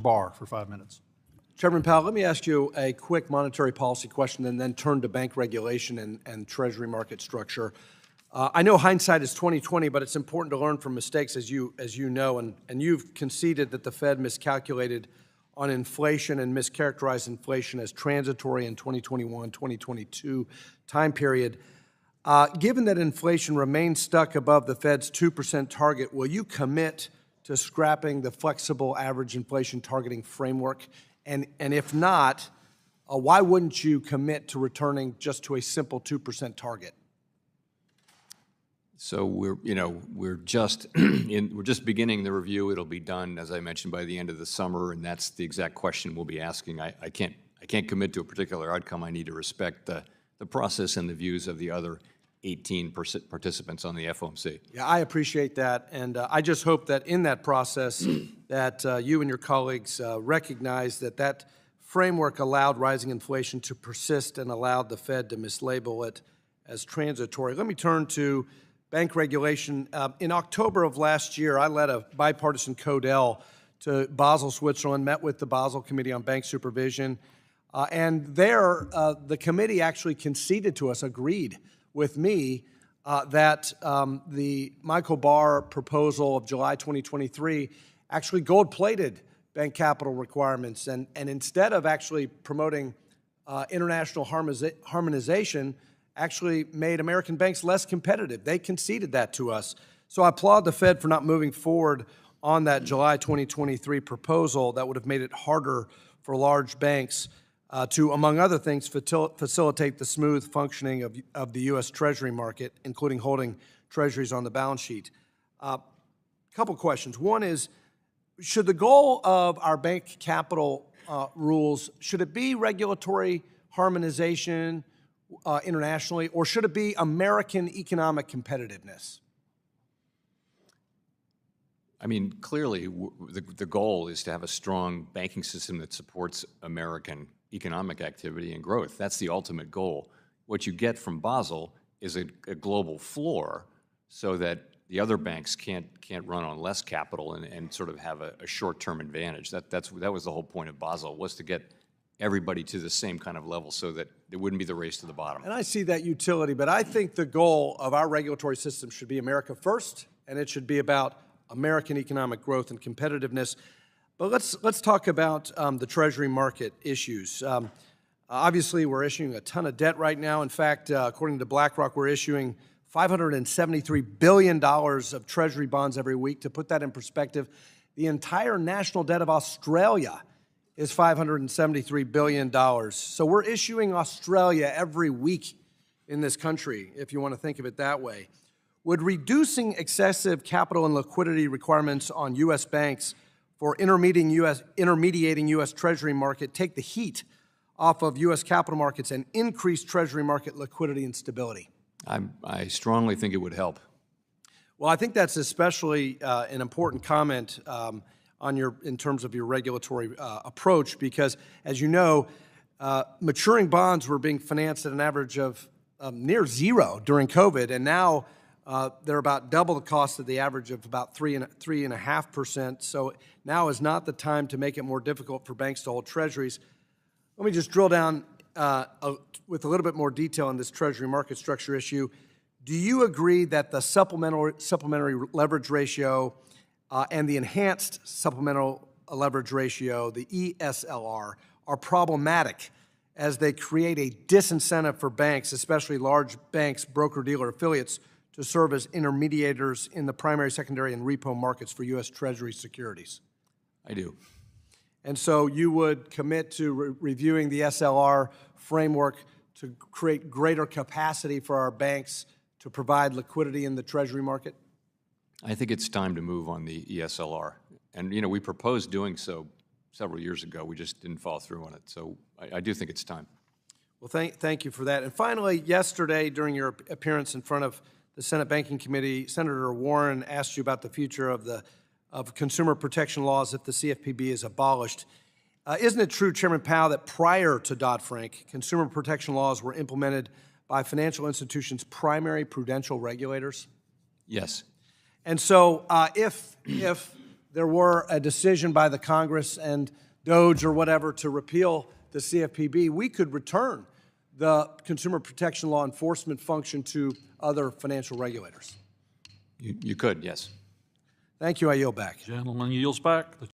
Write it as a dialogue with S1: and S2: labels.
S1: Barr for 5 minutes.
S2: Chairman Powell, let me ask you a quick monetary policy question and then turn to bank regulation and treasury market structure. I know hindsight is 20/20, but it's important to learn from mistakes, as you know, and you've conceded that the Fed miscalculated on inflation and mischaracterized inflation as transitory in 2021-2022 time period. Given that inflation remains stuck above the Fed's 2% target, will you commit to scrapping the flexible average inflation targeting framework? And if not, why wouldn't you commit to returning just to a simple 2% target?
S3: So we're just we're just beginning the review. It'll be done, as I mentioned, by the end of the summer, and that's the exact question we'll be asking. I can't commit to a particular outcome. I need to respect the process and the views of the other 18 participants on the FOMC.
S2: Yeah, I appreciate that, and I just hope that in that process that you and your colleagues recognize that framework allowed rising inflation to persist and allowed the Fed to mislabel it as transitory. Let me turn to bank regulation. In October of last year, I led a bipartisan CODEL to Basel, Switzerland, met with the Basel Committee on Bank Supervision, and there the committee actually conceded to us, agreed with me, that the Michael Barr proposal of July 2023 actually gold-plated bank capital requirements, and instead of actually promoting international harmonization, actually made American banks less competitive. They conceded that to us. So I applaud the Fed for not moving forward on that July 2023 proposal that would have made it harder for large banks to, among other things, facilitate the smooth functioning of the U.S. Treasury market, including holding treasuries on the balance sheet. Couple questions. One is, should the goal of our bank capital rules, should it be regulatory harmonization internationally, or should it be American economic competitiveness?
S3: I mean, clearly, the goal is to have a strong banking system that supports American economic activity and growth. That's the ultimate goal. What you get from Basel is a global floor so that the other banks can't run on less capital and sort of have a short-term advantage. That was the whole point of Basel, was to get everybody to the same kind of level so that it wouldn't be the race to the bottom.
S2: And I see that utility, but I think the goal of our regulatory system should be America first, and it should be about American economic growth and competitiveness. But let's talk about the Treasury market issues. Obviously, we're issuing a ton of debt right now. In fact, according to BlackRock, we're issuing $573 billion of Treasury bonds every week. To put that in perspective, the entire national debt of Australia is $573 billion. So we're issuing Australia every week in this country, if you want to think of it that way. Would reducing excessive capital and liquidity requirements on U.S. banks for intermediating U.S. Treasury market take the heat off of U.S. capital markets and increase Treasury market liquidity and stability?
S3: I strongly think it would help.
S2: Well, I think that's especially an important comment in terms of your regulatory approach, because, as you know, maturing bonds were being financed at an average of near zero during COVID, and now they're about double the cost of the average of about 3.5%. So now is not the time to make it more difficult for banks to hold treasuries. Let me just drill down with a little bit more detail on this Treasury market structure issue. Do you agree that the supplementary leverage ratio and the enhanced supplemental leverage ratio, the ESLR, are problematic as they create a disincentive for banks, especially large banks, broker-dealer affiliates, to serve as intermediators in the primary, secondary, and repo markets for U.S. Treasury securities?
S3: I do.
S2: And so you would commit to reviewing the SLR framework to create greater capacity for our banks to provide liquidity in the Treasury market?
S3: I think it's time to move on the ESLR. And, we proposed doing so several years ago. We just didn't follow through on it. So I do think it's time.
S2: Well, thank you for that. And finally, yesterday, during your appearance in front of the Senate Banking Committee, Senator Warren asked you about the future of consumer protection laws if the CFPB is abolished. Isn't it true, Chairman Powell, that prior to Dodd-Frank, consumer protection laws were implemented by financial institutions' primary prudential regulators?
S3: Yes.
S2: And so if there were a decision by the Congress and DOJ or whatever to repeal the CFPB, we could return the consumer protection law enforcement function to other financial regulators.
S3: You could, yes.
S2: Thank you. I yield back.
S1: Gentleman yields back. The